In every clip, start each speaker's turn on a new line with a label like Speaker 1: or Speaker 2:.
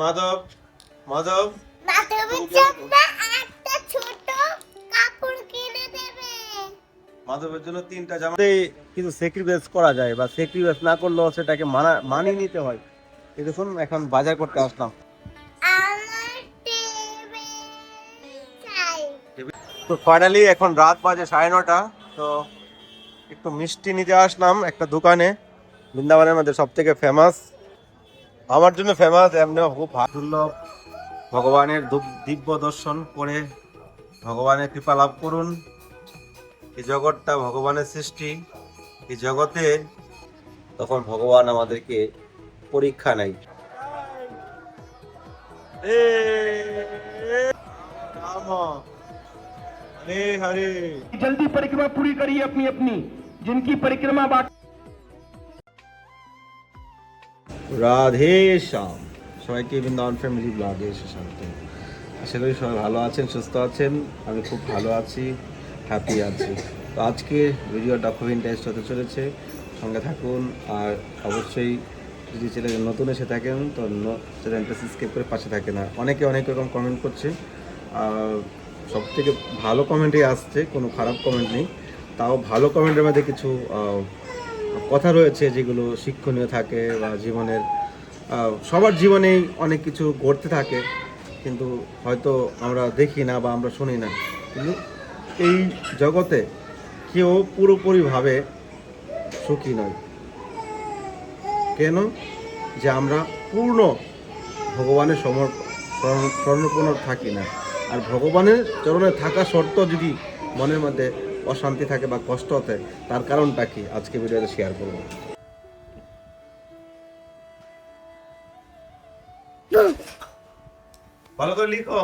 Speaker 1: মাধব মাধব
Speaker 2: মাধবের জন্য একটা ছোট কাপড় কিনে দেবে।
Speaker 1: মাধবের জন্য 3টা জামা কিছু স্যাক্রিফাইস করা যায় বা স্যাক্রিফাইস না করলেও সেটাকে মানিয়ে নিতে হয়। এই দেখুন এখন বাজার করতে আসলাম।
Speaker 2: আমার টেবিল চাই।
Speaker 1: তো ফাইনালি এখন রাত বাজে 9:30। তো একটু মিষ্টি নিতে আসলাম একটা দোকানে, বৃন্দাবনের মধ্যে সব থেকে ফেমাস, আমার জন্য ফেমাস, এমনি খুব দুর্লভ। ভগবানের দিব্য দর্শন করে ভগবানের কৃপা লাভ করুন। এই জগৎটা ভগবানের সৃষ্টি, এই জগতে তখন ভগবান আমাদেরকে পরীক্ষা নেয়। हरे हरे
Speaker 3: जल्दी परिक्रमा पूरी करिए अपनी अपनी जिनकी परिक्रमा बाकी।
Speaker 1: রাধে শ্যাম। সবাইকে বৃন্দাবন ফ্যামিলি ব্লগে এসে স্বাগত। আশা করি সবাই ভালো আছেন, সুস্থ আছেন। আমি খুব ভালো আছি, হ্যাপি আছি। তো আজকে ভিডিওটা খুব ইন্টারেস্ট হতে চলেছে, সঙ্গে থাকুন। আর অবশ্যই যদি চ্যানেলে নতুন এসে থাকেন তো চ্যানেলটা সাবস্ক্রাইব করে পাশে থাকে না। অনেকে অনেক রকম কমেন্ট করছে, সব থেকে ভালো কমেন্টই আসছে, কোনো খারাপ কমেন্ট নেই। তাও ভালো কমেন্টের মধ্যে কিছু কথা রয়েছে যেগুলো শিক্ষণীয় থাকে বা জীবনের সবার জীবনেই অনেক কিছু ঘটতে থাকে, কিন্তু হয়তো আমরা দেখি না বা আমরা শুনি না। কিন্তু এই জগতে কেউ পুরোপুরিভাবে সুখী নয়। কেন? যে আমরা পূর্ণ ভগবানের স্মরণপূর্ণ থাকি না। আর ভগবানের চরণে থাকা সত্ত্বেও যদি মনের মধ্যে অশান্তি থাকে বা কষ্ট হয়, তার কারণটা কি আজকে ভিডিওতে শেয়ার করব। ভালো করে লিখো,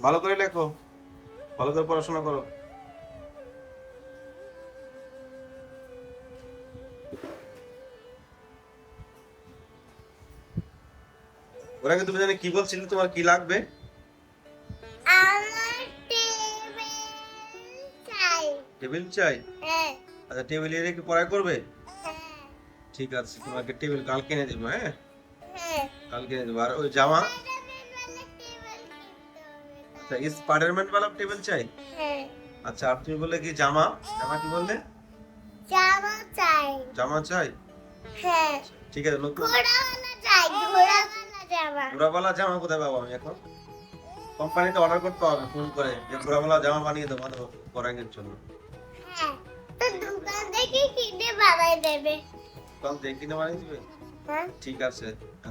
Speaker 1: ভালো করে লেখো, ভালো করে পড়াশোনা করো। ওরা তুমি জানি কি বলছিলে, তোমার কি লাগবে?
Speaker 2: আমার টেবিল চাই।
Speaker 1: টেবিল চাই?
Speaker 2: হ্যাঁ
Speaker 1: আচ্ছা, টেবিলে রেখে পড়া করবে?
Speaker 2: হ্যাঁ
Speaker 1: ঠিক আছে, তোমাকে টেবিল কাল কিনে দেবো। হ্যাঁ,
Speaker 2: হ্যাঁ।
Speaker 1: কাল কিনে দেবো। আর ওই জামা, আচ্ছা স্পাইডারম্যান वाला টেবিল চাই?
Speaker 2: হ্যাঁ।
Speaker 1: আচ্ছা, আর তুমি বললে কি জামা, জামা কি বললে?
Speaker 2: জামা চাই।
Speaker 1: জামা চাই?
Speaker 2: হ্যাঁ।
Speaker 1: ঠিক আছে, নতুন
Speaker 2: ঘোড়াওয়ালা চাই, ঘোড়াওয়ালা জামা।
Speaker 1: ঘোড়াওয়ালা জামা কোথায় পাবো আমি এখন? কোম্পানিতে অর্ডার করতে হবে ফোন করে যে ঘোড়াওয়ালা জামা বানিয়ে দাও আমাদের পরাঙ্গের জন্য।
Speaker 2: হ্যাঁ, তো দোকান থেকে কিনে বানাই দেবে।
Speaker 1: তখন দেখে কিনে বানিয়ে দিবে?
Speaker 2: হ্যাঁ।
Speaker 1: ঠিক আছে,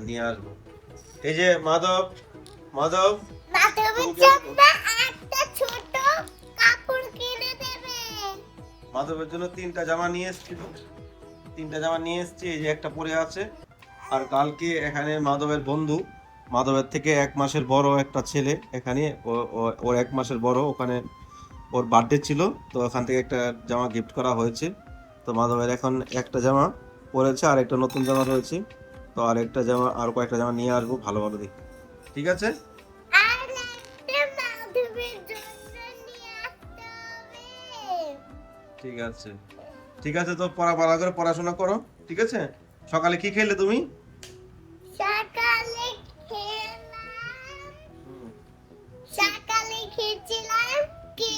Speaker 1: নিয়ে আসবো। এই যে মাধব মাধব
Speaker 2: মাধবের জন্য একটা ছোট কাপড় কিনে দেবে।
Speaker 1: মাধবের জন্য 3টা জামা নিয়ে এসেছি। 3টা জামা নিয়ে এসেছি, এই যে একটা পরে আছে। আর কালকে এখানে মাধবের বন্ধু, মাধবের থেকে 1 মাসের বড় একটা ছেলে, এখানে ওর 1 মাসের বড়, ওখানে ওর বার্থডে ছিল, তো ওখান থেকে একটা জামা গিফট করা হয়েছে। তো মাধবের এখন একটা জামা পরেছে, আর একটা নতুন জামা রয়েছে। তো আর একটা জামা, আর কয়েকটা জামা নিয়ে আসবো ভালো ভালো দেখে। ঠিক আছে,
Speaker 2: আর একটা মাধবের জন্য নিয়ে আসতে হবে।
Speaker 1: ঠিক আছে, ঠিক আছে। তো ভালো করে পড়াশোনা করো, ঠিক আছে? সকালে কি খেলে তুমি?
Speaker 2: সকালে খেলাম, সকালে খেয়েছিলাম কি,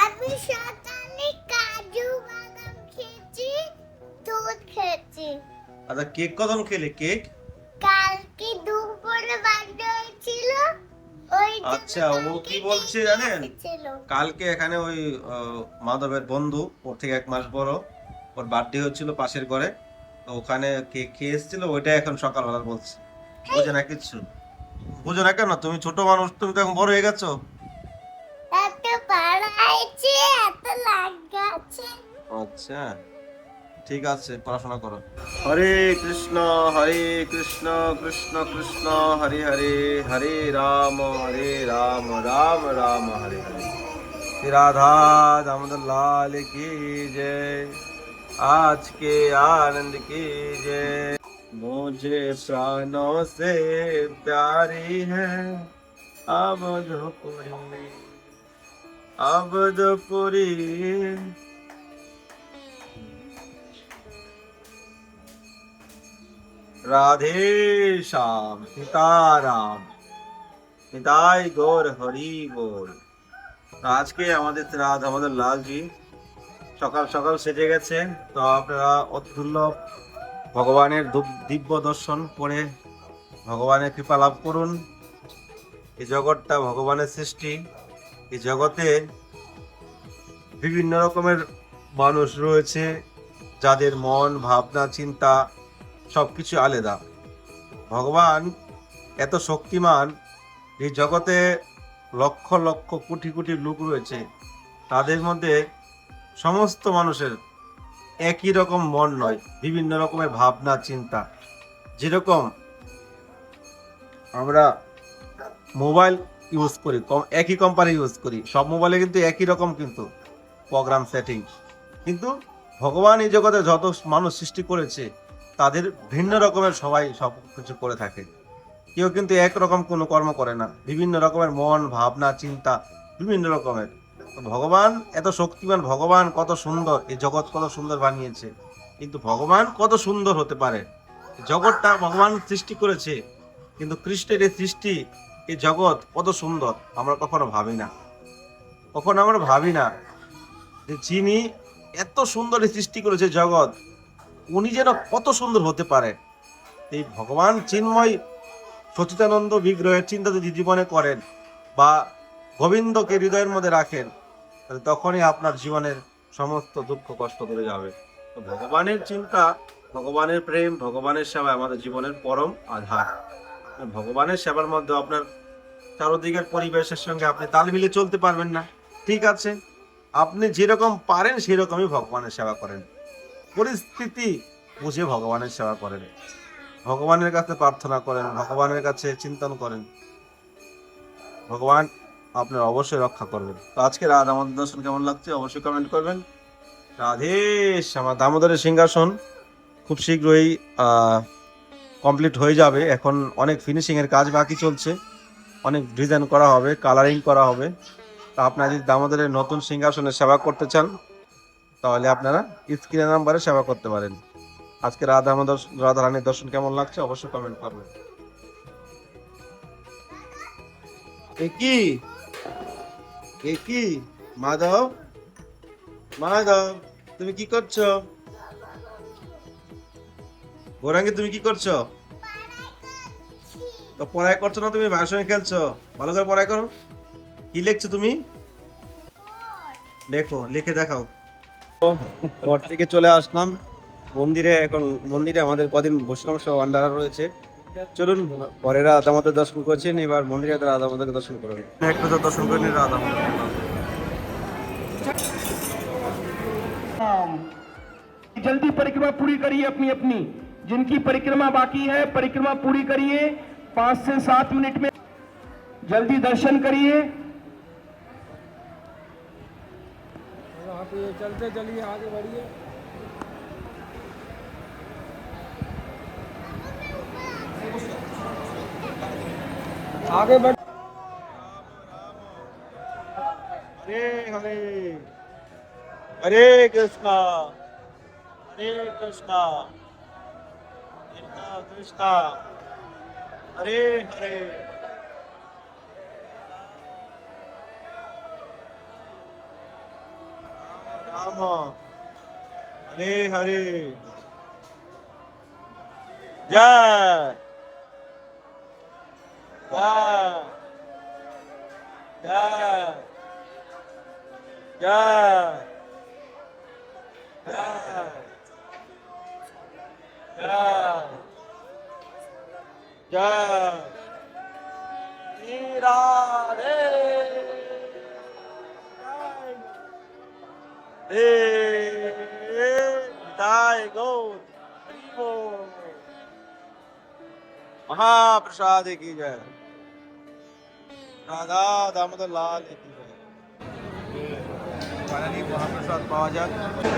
Speaker 2: আমি সকালে কাজু বাদাম খেয়েছি, দুধ খেয়েছি।
Speaker 1: আচ্ছা, কেক কখন খেলে? কেক
Speaker 2: কালকে দুপুরে বার্থডে হয়েছিল, ওই
Speaker 1: আচ্ছা, ও কি বলছে জানেন? কালকে এখানে ওই মাধবের বন্ধু, ওর থেকে 1 মাস বড়, ওর বার্থডে হচ্ছিল পাশের ঘরে। তো ওখানে কেক খেয়ে এসেছিল, ওইটা এখন সকালবেলা বলছে। বুঝে না কিচ্ছু, বুঝে না কেন? তুমি ছোট মানুষ, তুমি তো এখন বড় হয়ে গেছো।
Speaker 2: এত বাড়াইছে, এত লাগাচ্ছে।
Speaker 1: আচ্ছা, ঠিক আছে, পড়াশোনা করো। হরে কৃষ্ণ কৃষ্ণ কৃষ্ণ হরে হরে, হরে রাম রাম রাম হরে হরে। श्री राधा दामोदर लाल की जय, आज के आनंद की जय। मुझे प्राणों से प्यारी है अवधपुरी। রাধে শ্যাম সীতারাম নিতাই গৌর হরি বল। আজকে আমাদের লালজি সকাল সকাল সেজে গেছে। তো আপনারা অতি দুর্লভ ভগবানের দিব্য দর্শন করে ভগবানের কৃপা লাভ করুন। এই জগৎটা ভগবানের সৃষ্টি। এই জগতে বিভিন্ন রকমের মানুষ রয়েছে যাদের মন ভাবনা চিন্তা সবকিছু আলাদা। ভগবান এত শক্তিমান, এই জগতে লক্ষ লক্ষ কোটি কোটি লোক রয়েছে, তাদের মধ্যে সমস্ত মানুষের একই রকম মন নয়, বিভিন্ন রকমের ভাবনা চিন্তা। যেরকম আমরা মোবাইল ইউজ করি, একই কোম্পানি ইউজ করি, সব মোবাইলে কিন্তু একই রকম কিন্তু প্রোগ্রাম সেটিং, কিন্তু ভগবান এই জগতে যত মানুষ সৃষ্টি করেছে তাদের ভিন্ন রকমের সবাই সব কিছু করে থাকে। কেউ কিন্তু একরকম কোনো কর্ম করে না, বিভিন্ন রকমের মন ভাবনা চিন্তা বিভিন্ন রকমের। ভগবান এত শক্তিমান, ভগবান কত সুন্দর, এই জগৎ কত সুন্দর বানিয়েছে। কিন্তু ভগবান কত সুন্দর হতে পারে, জগৎটা ভগবান সৃষ্টি করেছে, কিন্তু কৃষ্ণের এই সৃষ্টি, এই জগৎ কত সুন্দর আমরা কখনো ভাবি না। কখনো আমরা ভাবি না যে যিনি এত সুন্দর সৃষ্টি করেছে জগৎ, উনি যেন কত সুন্দর হতে পারে। এই ভগবান চিন্ময় সচিতানন্দ বিগ্রহের চিন্তা যদি জীবনে করেন বা গোবিন্দকে হৃদয়ের মধ্যে রাখেন, তখনই আপনার জীবনের সমস্ত দুঃখ কষ্ট দূরে যাবে। তো ভগবানের চিন্তা, ভগবানের প্রেম, ভগবানের সেবা আমাদের জীবনের পরম আধার। ভগবানের সেবার মধ্যে আপনার চারদিকের পরিবেশের সঙ্গে আপনি তাল মিলে চলতে পারবেন না, ঠিক আছে। আপনি যেরকম পারেন সেরকমই ভগবানের সেবা করেন, পরিস্থিতি বুঝে ভগবানের সেবা করেন, ভগবানের কাছে প্রার্থনা করেন, ভগবানের কাছে চিন্তন করেন, ভগবান আপনার অবশ্যই রক্ষা করবেন। তো আজকে রাত আমাদের দর্শন কেমন লাগছে অবশ্যই কমেন্ট করবেন। রাধে শ্যাম। দামোদরের সিংহাসন খুব শীঘ্রই কমপ্লিট হয়ে যাবে। এখন অনেক ফিনিশিং এর কাজ বাকি চলছে, অনেক ডিজাইন করা হবে, কালারিং করা হবে। তা আপনারা যদি দামোদরের নতুন সিংহাসনের সেবা করতে চান তাহলে আপনারা স্ক্রিন নাম্বারে সেবা করতে পারেন। আজকে রাধা রানীর দর্শন কেমন লাগছে অবশ্যই কমেন্ট করবেন। কি মাধব, মাধব তুমি কি করছো? গোরাঙ্গি তুমি কি করছো? তো পড়াই করছো না, তুমি ভাইয়ের সঙ্গে খেলছো? ভালো করে পড়াই করো। কি লিখছো তুমি? লেখো, লিখে দেখাও। ঘর থেকে চলে আসলাম মন্দিরে। এখন মন্দিরে আমাদের কদিন বৈষ্ণব সহ ভান্ডারা রয়েছে। চলুন, পরে রাধা মাতার দর্শন করছেন, এবার মন্দিরে রাধা মাতাকে দর্শন করবেন। একটু তো দর্শন করে নিন রাধা মাতা।
Speaker 3: जल्दी परिक्रमा पूरी करिए अपनी अपनी, जिनकी परिक्रमा बाकी है परिक्रमा पूरी करिए 5 से 7 मिनट में, जल्दी दर्शन करिए।
Speaker 4: आप ये चलते चलिए, आगे बढ़िए। आगे बढ़।
Speaker 1: हरे हरे, हरे कृष्णा, हरे कृष्णा, कृष्णा कृष्णा, हरे हरे, राम हरे हरे। जय जय जय जय जय राधे दाय गौर हरि बोल। महाप्रसाद की जय, राधा दामोदर लाल की जय। মহাপ্রসাদ পাওয়া যাক,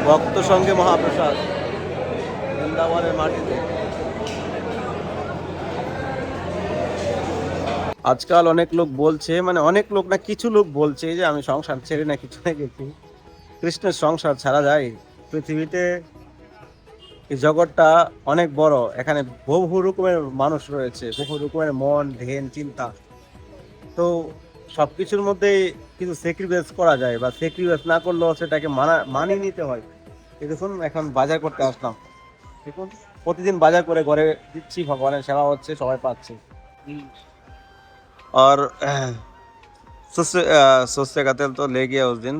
Speaker 1: ভক্ত সঙ্গে মহাপ্রসাদ বৃন্দাবনের মাটিতে। আজকাল অনেক লোক বলছে, মানে অনেক লোক না, কিছু লোক বলছে যে আমি সংসার ছেড়ে না কিছু গেছি। কৃষ্ণের সংসার ছাড়া যায়? পৃথিবীতে এই জগৎটা অনেক বড়, এখানে বহু রকমের মানুষ রয়েছে, বহু রকমের মন ধ্যান চিন্তা। তো সবকিছুর মধ্যে কিছু স্যাক্রিফাইস করা যায়, বা স্যাক্রিফাইস না করলেও সেটাকে মানিয়ে নিতে হয়। এই দেখুন এখন বাজার করতে আসলাম, দেখুন প্রতিদিন বাজার করে ঘরে দিচ্ছি, ভগবানের সেবা হচ্ছে, সবাই পাচ্ছে। আর সস্তে का तेल तो ले गया उस दिन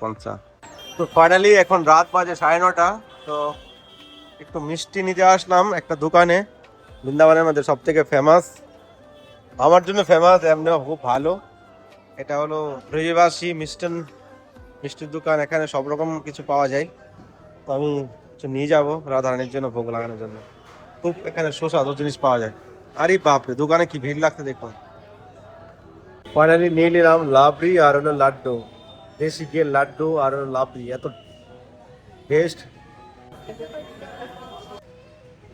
Speaker 1: कौन सा। তো ফাইনালি এখন রাত বাজে 9:30। তো একটু মিষ্টি নিতে আসলাম একটা দোকানে, বৃন্দাবনের মধ্যে সব থেকে ফেমাস, আমার জন্য ফেমাস, এমনি খুব ভালো। এটা হলো ব্রজবাসী মিষ্টির দোকান, এখানে সব রকম কিছু পাওয়া যায়। তো আমি কিছু নিয়ে যাবো রাধারানীর জন্য ভোগ লাগানোর জন্য। খুব এখানে সুস্বাদু জিনিস পাওয়া যায়। আরে বাপরে, দোকানে কি ভিড় লাগছে দেখুন। ফাইনালি নিয়ে নিলাম লাবড়ি আর হলো লাড্ডু, দেশি ঘিয়ে লাড্ডু আর হলো লাবড়ি, এত টেস্ট।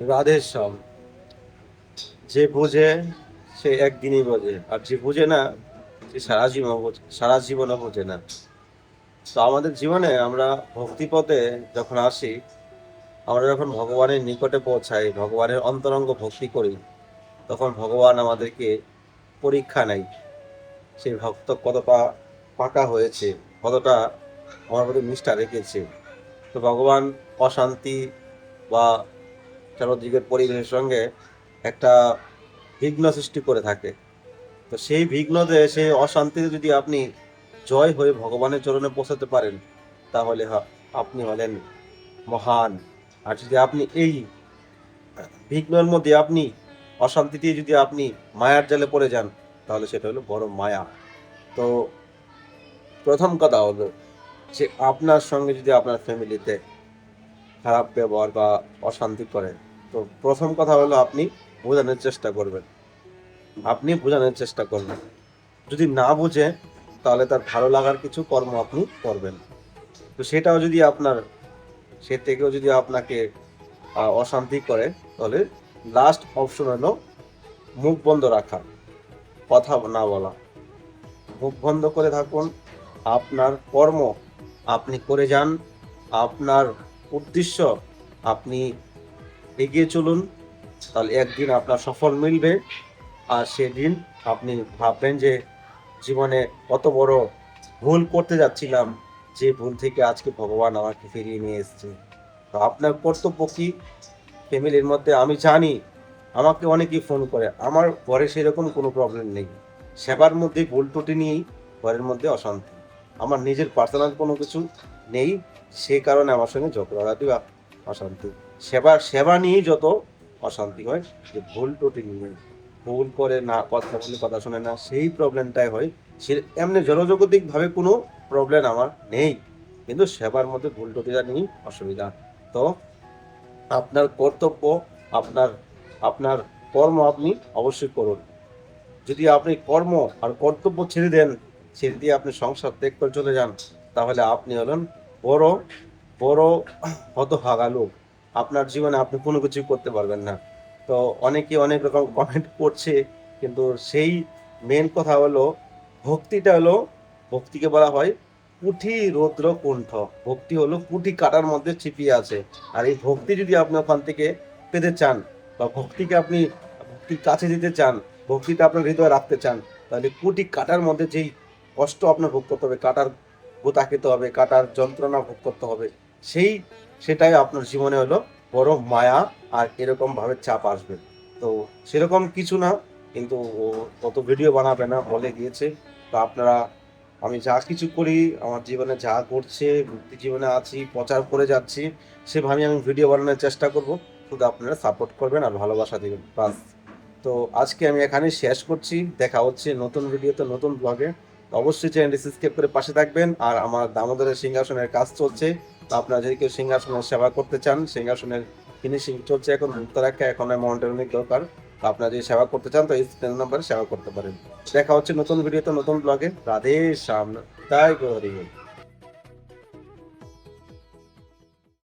Speaker 1: রাধেশ্যাম, যে বোঝে সে একদিনই বোঝে, আর যে বোঝে না সে সারা জীবনও বোঝে না। তো আমাদের জীবনে আমরা ভক্তিপথে যখন আসি, আমরা যখন ভগবানের নিকটে পৌঁছাই, ভগবানের অন্তরঙ্গ ভক্তি করি, তখন ভগবান আমাদেরকে পরীক্ষা নেয়, সেই ভক্ত কতটা পাকা হয়েছে, কতটা আমার প্রতি নিষ্ঠা রেখেছে। তো ভগবান অশান্তি বা চারদিকের পরিবেশের সঙ্গে একটা বিঘ্ন সৃষ্টি করে থাকে। তো সেই বিঘ্নতে, সেই অশান্তিতে যদি আপনি জয় হয়ে ভগবানের চরণে পৌঁছাতে পারেন, তাহলে আপনি হলেন মহান। আর যদি আপনি এই বিঘ্নের মধ্যে আপনি অশান্তিতে যদি আপনি মায়ার জালে পড়ে যান, তাহলে সেটা হলো বড় মায়া। তো প্রথম কথা হলো যে আপনার সঙ্গে যদি আপনার ফ্যামিলিতে খারাপ ব্যবহার বা অশান্তি করে, তো প্রথম কথা হলো আপনি বোঝানোর চেষ্টা করবেন, যদি না বুঝে তাহলে তার ভালো লাগার কিছু কর্ম আপনি করবেন। তো সেটাও যদি সে থেকেও যদি আপনাকে অশান্তি করে, তাহলে লাস্ট অপশন হলো মুখ বন্ধ রাখা, কথা না বলা। মুখ বন্ধ করে থাকুন, আপনার কর্ম আপনি করে যান, আপনার উদ্দেশ্য আপনি এগিয়ে চলুন, তাহলে একদিন আপনার সফল মিলবে। আর সেদিন আপনি ভাববেন যে জীবনে কত বড় ভুল করতে যাচ্ছিলাম, যে ভুল থেকে আজকে ভগবান আমাকে ফিরিয়ে নিয়ে এসেছে। তো আপনার কর্তব্য কি ফ্যামিলির মধ্যে, আমি জানি আমাকে অনেকেই ফোন করে, আমার ঘরে সেরকম কোনো প্রবলেম নেই, সেবার মধ্যে ভুল ত্রুটি নিয়েই ঘরের মধ্যে অশান্তি, আমার নিজের পার্সোনাল কোনো কিছু নেই, সে কারণে আমার সঙ্গে ঝগড়াঝাটি বা অশান্তি। সেবা নিয়েই যত অশান্তি হয়, যে ভুল ত্রুটি নিয়ে, ভুল করে না, কথা বলে কথা শোনে না, সেই প্রবলেমটাই হয়। সে এমনি জনজাগতিকভাবে কোনো প্রবলেম আমার নেই, কিন্তু সেবার মধ্যে ভুল ত্রুটিটা নিয়েই অসুবিধা। তো আপনার কর্তব্য, আপনার কর্ম আপনি অবশ্যই করুন। যদি আপনি কর্ম আর কর্তব্য ছেড়ে দিয়ে আপনি সংসার ত্যাগ করে চলে যান, তাহলে আপনি হলেন বড় বড় হতভাগা লোক। আপনার জীবনে আপনি কোনো কিছু করতে পারবেন না। তো অনেকে অনেক রকম কমেন্ট করছে, কিন্তু সেই মেন কথা হলো ভক্তিকে বলা হয় পুঁঠি রৌদ্র কুণ্ঠ। ভক্তি হলো পুঁটি কাটার মধ্যে ছিপিয়ে আছে। আর এই ভক্তি যদি আপনি ওখান থেকে পেতে চান, বা ভক্তির কাছে দিতে চান, ভক্তিটা আপনার হৃদয়ে রাখতে চান, তাহলে পুঁটি কাটার মধ্যে যেই কষ্ট আপনার ভোগ করতে হবে, কাটার গোতা খেতে হবে, কাটার যন্ত্রণা ভোগ করতে হবে, সেটাই আপনার জীবনে হলো বড় মায়া। আর এরকম ভাবে চাপ আসবে। তো সেরকম কিছু না, কিন্তু ও কত ভিডিও বানাবে না বলে গিয়েছে। তো আপনারা, আমি যা কিছু করি, আমার জীবনে যা ঘটছে, ভক্তি জীবনে আছি, প্রচার করে যাচ্ছি, সেভাবে আমি ভিডিও বানানোর চেষ্টা করব। শুধু আপনারা সাপোর্ট করবেন আর ভালোবাসা দিবেন, বাস। তো আজকে আমি এখানে শেষ করছি, দেখা হচ্ছে নতুন ভিডিওতে, নতুন ব্লগে। তো অবশ্যই চ্যানেলটি সাবস্ক্রাইব করে পাশে থাকবেন। আর আমার দামোদরের সিংহাসনের কাজ চলছে, তো আপনারা যদি কেউ সিংহাসনের সেবা করতে চান, সিংহাসনের ফিনিশিং চলছে এখন, মুক্ত রাখা এখন অ্যামাউন্টের অনেক দরকার। তো আপনারা যদি সেবা করতে চান, তো এই নাম্বারে সেবা করতে পারেন। দেখা হচ্ছে নতুন ভিডিওতে, নতুন ব্লগে। রাধে শ্যাম, তাই গৌরী।